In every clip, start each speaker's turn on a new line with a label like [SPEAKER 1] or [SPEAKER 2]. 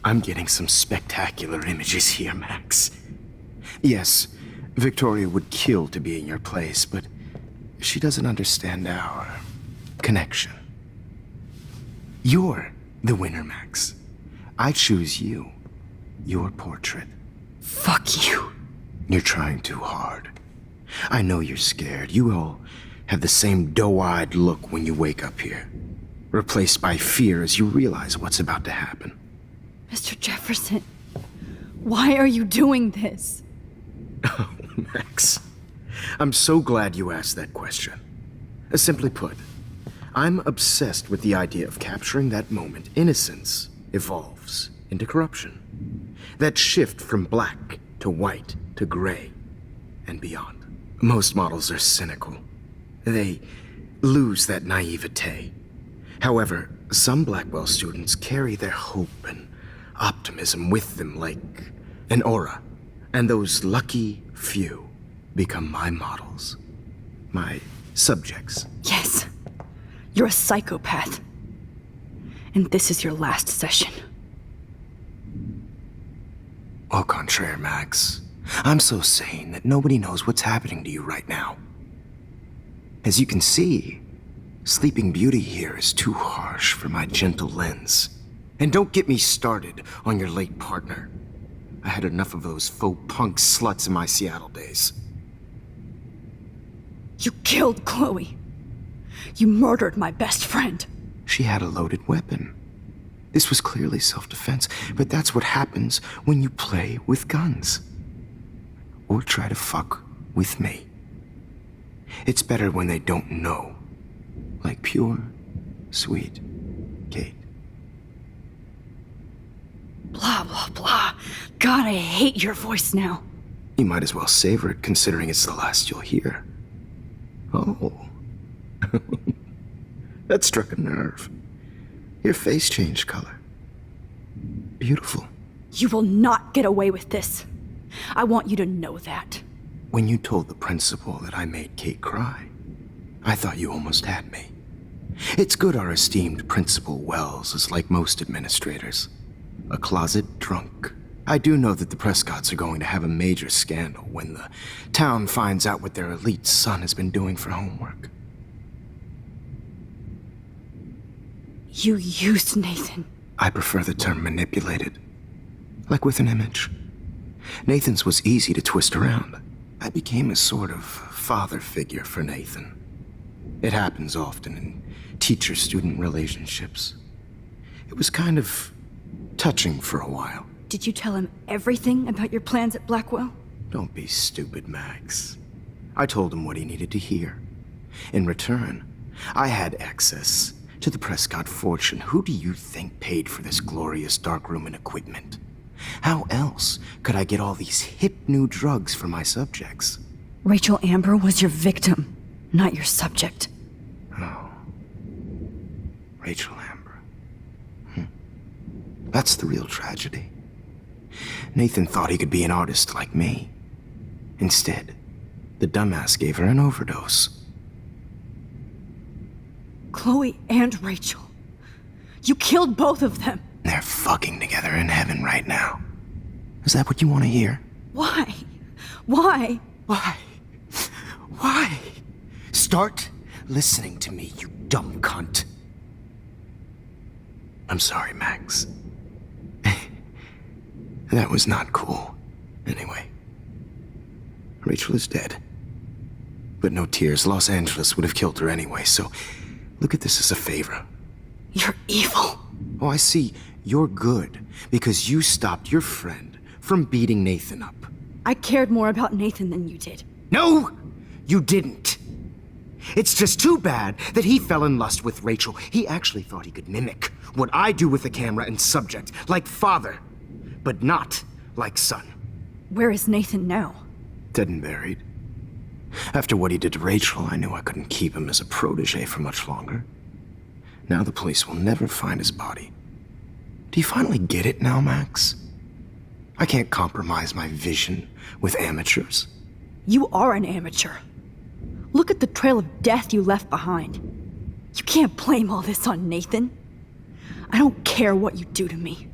[SPEAKER 1] I'm getting some spectacular images here, Max. Yes, Victoria would kill to be in your place, but she doesn't understand our connection. You're the winner, Max. I choose you. Your portrait.
[SPEAKER 2] Fuck you.
[SPEAKER 1] You're trying too hard. I know you're scared. You all have the same doe-eyed look when you wake up here, replaced by fear as you realize what's about to happen.
[SPEAKER 2] Mr. Jefferson, why are you doing this?
[SPEAKER 1] Oh, Max. I'm so glad you asked that question. Simply put, I'm obsessed with the idea of capturing that moment innocence evolves into corruption. That shift from black to white to gray and beyond. Most models are cynical. They lose that naivete. However, some Blackwell students carry their hope and optimism with them like an aura. And those lucky few become my models. My subjects.
[SPEAKER 2] Yes. You're a psychopath. And this is your last session.
[SPEAKER 1] Au contraire, Max. I'm so sane that nobody knows what's happening to you right now. As you can see, Sleeping Beauty here is too harsh for my gentle lens. And don't get me started on your late partner. I had enough of those faux punk sluts in my Seattle days.
[SPEAKER 2] You killed Chloe. You murdered my best friend.
[SPEAKER 1] She had a loaded weapon. This was clearly self-defense, but that's what happens when you play with guns. Or try to fuck with me. It's better when they don't know. Like pure, sweet Kate.
[SPEAKER 2] Blah, blah, blah. God, I hate your voice now.
[SPEAKER 1] You might as well savor it, considering it's the last you'll hear. Oh. That struck a nerve. Your face changed color. Beautiful.
[SPEAKER 2] You will not get away with this. I want you to know that.
[SPEAKER 1] When you told the principal that I made Kate cry, I thought you almost had me. It's good our esteemed Principal Wells is like most administrators. A closet drunk. I do know that the Prescotts are going to have a major scandal when the town finds out what their elite son has been doing for homework.
[SPEAKER 2] You used Nathan.
[SPEAKER 1] I prefer the term manipulated. Like with an image. Nathan's was easy to twist around. I became a sort of father figure for Nathan. It happens often in teacher-student relationships. It was kind of touching for a while.
[SPEAKER 2] Did you tell him everything about your plans at Blackwell?
[SPEAKER 1] Don't be stupid, Max. I told him what he needed to hear. In return, I had access to the Prescott fortune. Who do you think paid for this glorious darkroom and equipment? How else could I get all these hip new drugs for my subjects?
[SPEAKER 2] Rachel Amber was your victim, not your subject.
[SPEAKER 1] Oh. Rachel Amber. That's the real tragedy. Nathan thought he could be an artist like me. Instead, the dumbass gave her an overdose.
[SPEAKER 2] Chloe and Rachel. You killed both of them.
[SPEAKER 1] They're fucking together in heaven right now. Is that what you want to hear?
[SPEAKER 2] Why? Why?
[SPEAKER 1] Why? Why? Start listening to me, you dumb cunt. I'm sorry, Max. That was not cool. Anyway, Rachel is dead. But no tears. Los Angeles would have killed her anyway, so look at this as a favor.
[SPEAKER 2] You're evil.
[SPEAKER 1] Oh, I see. You're good because you stopped your friend from beating Nathan up.
[SPEAKER 2] I cared more about Nathan than you did.
[SPEAKER 1] No, you didn't. It's just too bad that he fell in lust with Rachel. He actually thought he could mimic what I do with the camera and subject, like father, but not like son.
[SPEAKER 2] Where is Nathan now?
[SPEAKER 1] Dead and buried. After what he did to Rachel, I knew I couldn't keep him as a protege for much longer. Now the police will never find his body. Do you finally get it now, Max? I can't compromise my vision with amateurs.
[SPEAKER 2] You are an amateur. Look at the trail of death you left behind. You can't blame all this on Nathan. I don't care what you do to me.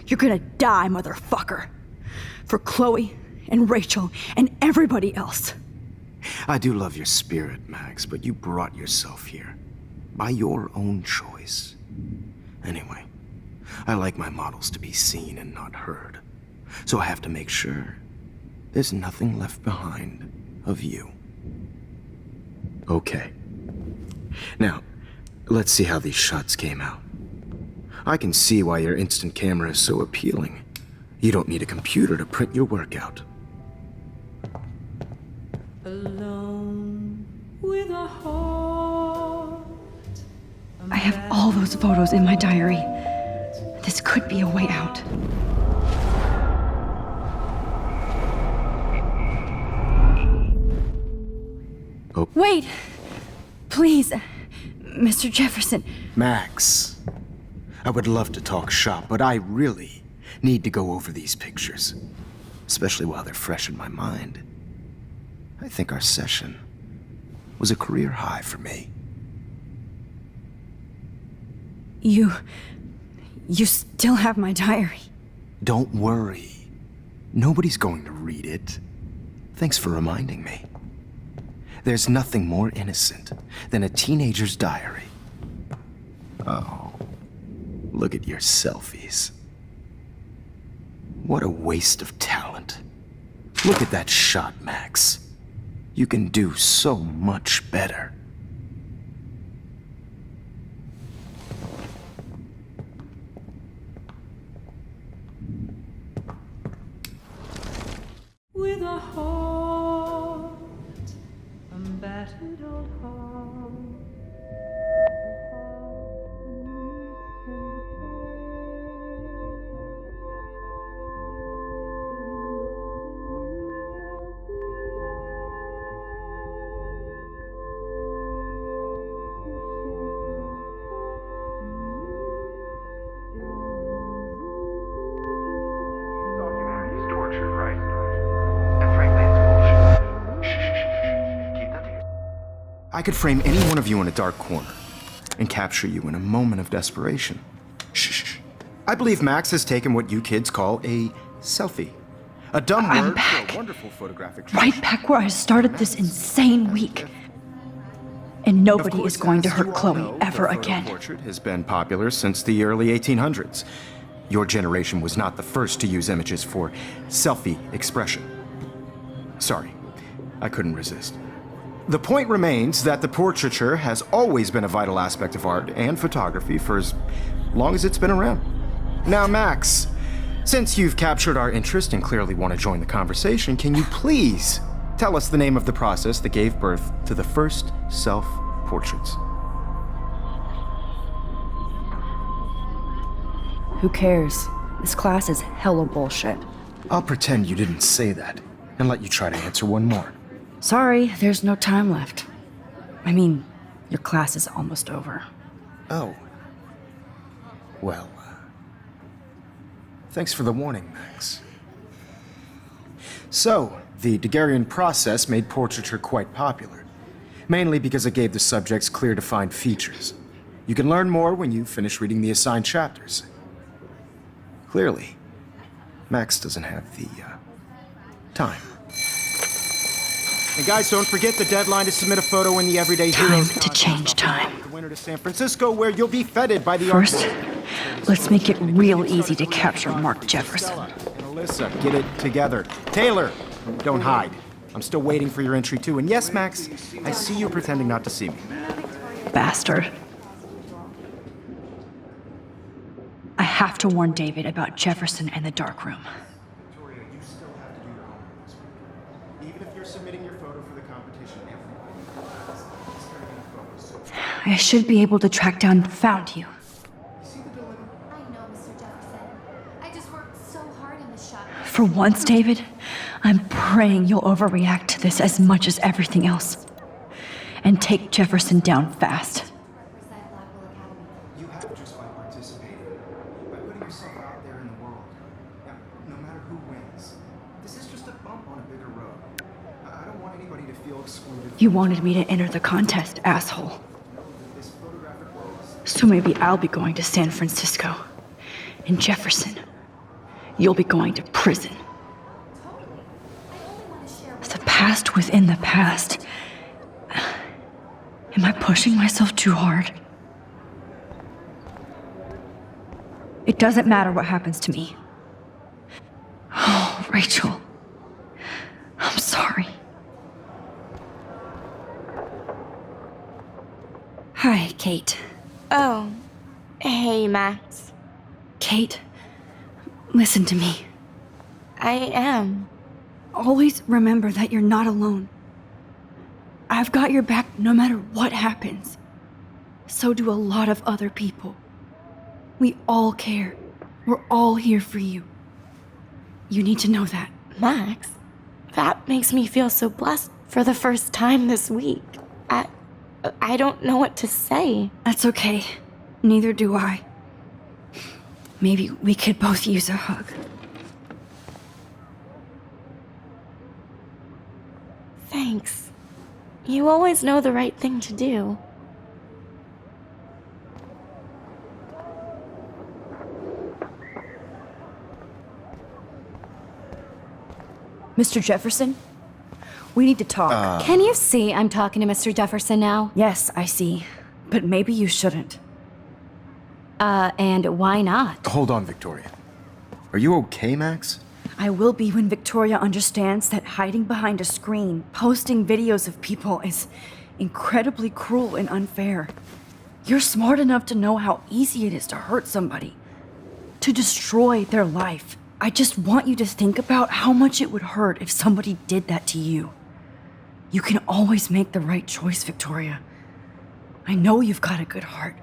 [SPEAKER 2] You're gonna die, motherfucker. For Chloe and Rachel and everybody else.
[SPEAKER 1] I do love your spirit, Max, but you brought yourself here. By your own choice. Anyway, I like my models to be seen and not heard. So I have to make sure there's nothing left behind of you. Okay. Now, let's see how these shots came out. I can see why your instant camera is so appealing. You don't need a computer to print your work out.
[SPEAKER 3] Alone with a heart.
[SPEAKER 2] I have all those photos in my diary. This could be a way out.
[SPEAKER 1] Oh.
[SPEAKER 2] Wait! Please, Mr. Jefferson.
[SPEAKER 1] Max, I would love to talk shop, but I really need to go over these pictures. Especially while they're fresh in my mind. I think our session was a career high for me.
[SPEAKER 2] You still have my diary.
[SPEAKER 1] Don't worry. Nobody's going to read it. Thanks for reminding me. There's nothing more innocent than a teenager's diary. Oh, look at your selfies. What a waste of talent. Look at that shot, Max. You can do so much better.
[SPEAKER 3] With a heart, a battered old heart.
[SPEAKER 1] Humanity's torture, right? And frankly, it's bullshit. Shh. Keep that to yourself. I could frame any one of you in a dark corner and capture you in a moment of desperation. Shh. I believe Max has taken what you kids call a selfie. A dumb
[SPEAKER 2] I'm
[SPEAKER 1] word
[SPEAKER 2] back.
[SPEAKER 1] for a wonderful photographic
[SPEAKER 2] Right
[SPEAKER 1] tradition.
[SPEAKER 2] back where I started this insane week. And
[SPEAKER 1] Of
[SPEAKER 2] nobody
[SPEAKER 1] course,
[SPEAKER 2] is going to
[SPEAKER 1] as
[SPEAKER 2] hurt
[SPEAKER 1] you all
[SPEAKER 2] Chloe
[SPEAKER 1] know,
[SPEAKER 2] ever
[SPEAKER 1] the photo
[SPEAKER 2] again.
[SPEAKER 1] portrait has been popular since the early 1800s. Your generation was not the first to use images for selfie expression. Sorry, I couldn't resist. The point remains that the portraiture has always been a vital aspect of art and photography for as long as it's been around. Now, Max, since you've captured our interest and clearly want to join the conversation, can you please tell us the name of the process that gave birth to the first self-portraits?
[SPEAKER 2] Who cares? This class is hella bullshit.
[SPEAKER 1] I'll pretend you didn't say that and let you try to answer one more.
[SPEAKER 2] Sorry, there's no time left. I mean, your class is almost over.
[SPEAKER 1] Oh. Well, thanks for the warning, Max. So, the Daguerrean process made portraiture quite popular, mainly because it gave the subjects clear defined features. You can learn more when you finish reading the assigned chapters. Clearly, Max doesn't have the time. And guys, don't forget the deadline to submit a photo in the Everyday
[SPEAKER 2] Time
[SPEAKER 1] Heroes
[SPEAKER 2] to
[SPEAKER 1] contest.
[SPEAKER 2] change time.
[SPEAKER 1] The winner to San Francisco, where you'll be feted by the
[SPEAKER 2] First,
[SPEAKER 1] art-
[SPEAKER 2] let's make it real easy to capture Mark Jefferson.
[SPEAKER 1] And Alyssa, get it together. Taylor, don't hide. I'm still waiting for your entry too. And yes, Max, I see you pretending not to see me.
[SPEAKER 2] Bastard. I have to warn David about Jefferson and the dark room.
[SPEAKER 1] Victoria, you still have to do your homework this week. Even if you're submitting your photo for the competition,
[SPEAKER 2] I should be able to track down Found You.
[SPEAKER 4] I know, Mr. Jefferson. I just worked so hard in this shop.
[SPEAKER 2] For once, David, I'm praying you'll overreact to this as much as everything else. And take Jefferson down fast.
[SPEAKER 4] Represent Blackwell Academy.
[SPEAKER 1] You have just by participating, by putting yourself out there in the world. Now, no matter who wins, this is just a bump on a bigger road. I don't want anybody to feel excluded.
[SPEAKER 2] You wanted me to enter the contest, asshole.
[SPEAKER 1] This photographic world is
[SPEAKER 2] So maybe I'll be going to San Francisco. And Jefferson You'll be going to prison.
[SPEAKER 4] Totally. I only want to share
[SPEAKER 2] The past within the past. Am I pushing myself too hard? It doesn't matter what happens to me. Oh, Rachel. I'm sorry. Hi, Kate.
[SPEAKER 5] Oh, hey, Max.
[SPEAKER 2] Kate, listen to me.
[SPEAKER 5] I am.
[SPEAKER 2] Always remember that you're not alone. I've got your back no matter what happens. So do a lot of other people. We all care. We're all here for you. You need to know that.
[SPEAKER 5] Max, that makes me feel so blessed for the first time this week. I don't know what to say.
[SPEAKER 2] That's okay. Neither do I. Maybe we could both use a hug.
[SPEAKER 5] Thanks. You always know the right thing to do.
[SPEAKER 2] Mr. Jefferson? We need to talk.
[SPEAKER 6] Can you see I'm talking to Mr. Jefferson now?
[SPEAKER 2] Yes, I see. But maybe you shouldn't.
[SPEAKER 6] And why not?
[SPEAKER 1] Hold on, Victoria. Are you okay, Max?
[SPEAKER 2] I will be when Victoria understands that hiding behind a screen, posting videos of people is incredibly cruel and unfair. You're smart enough to know how easy it is to hurt somebody, to destroy their life. I just want you to think about how much it would hurt if somebody did that to you. You can always make the right choice, Victoria. I know you've got a good heart.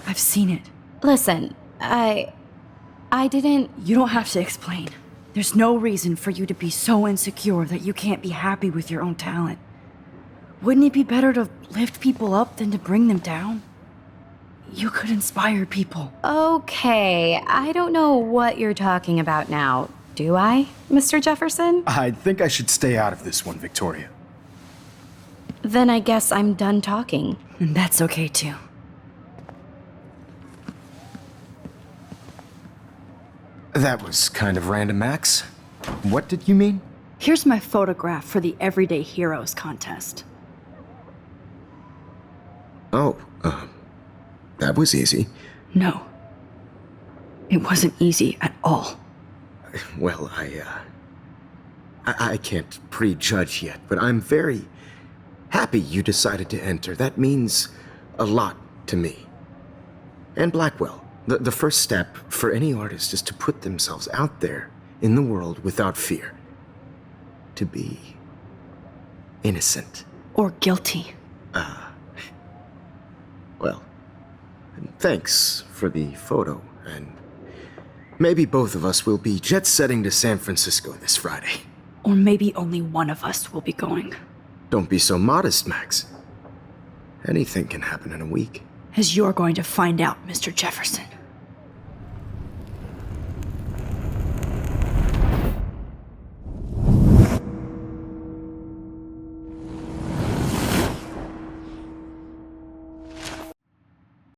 [SPEAKER 2] I've seen it.
[SPEAKER 6] Listen, I didn't...
[SPEAKER 2] You don't have to explain. There's no reason for you to be so insecure that you can't be happy with your own talent. Wouldn't it be better to lift people up than to bring them down? You could inspire people.
[SPEAKER 6] Okay, I don't know what you're talking about now, do I, Mr. Jefferson?
[SPEAKER 1] I think I should stay out of this one, Victoria.
[SPEAKER 6] Then I guess I'm done talking.
[SPEAKER 2] And that's okay too.
[SPEAKER 1] That was kind of random, Max. What did you mean?
[SPEAKER 2] Here's my photograph for the Everyday Heroes contest.
[SPEAKER 1] Oh, that was easy.
[SPEAKER 2] No. It wasn't easy at all.
[SPEAKER 1] Well, I can't prejudge yet, but I'm very happy you decided to enter. That means a lot to me. And Blackwell. The first step for any artist is to put themselves out there in the world without fear. To be innocent.
[SPEAKER 2] Or guilty.
[SPEAKER 1] Well, thanks for the photo, and maybe both of us will be jet-setting to San Francisco this Friday.
[SPEAKER 2] Or maybe only one of us will be going.
[SPEAKER 1] Don't be so modest, Max. Anything can happen in a week.
[SPEAKER 2] As you're going to find out, Mr. Jefferson.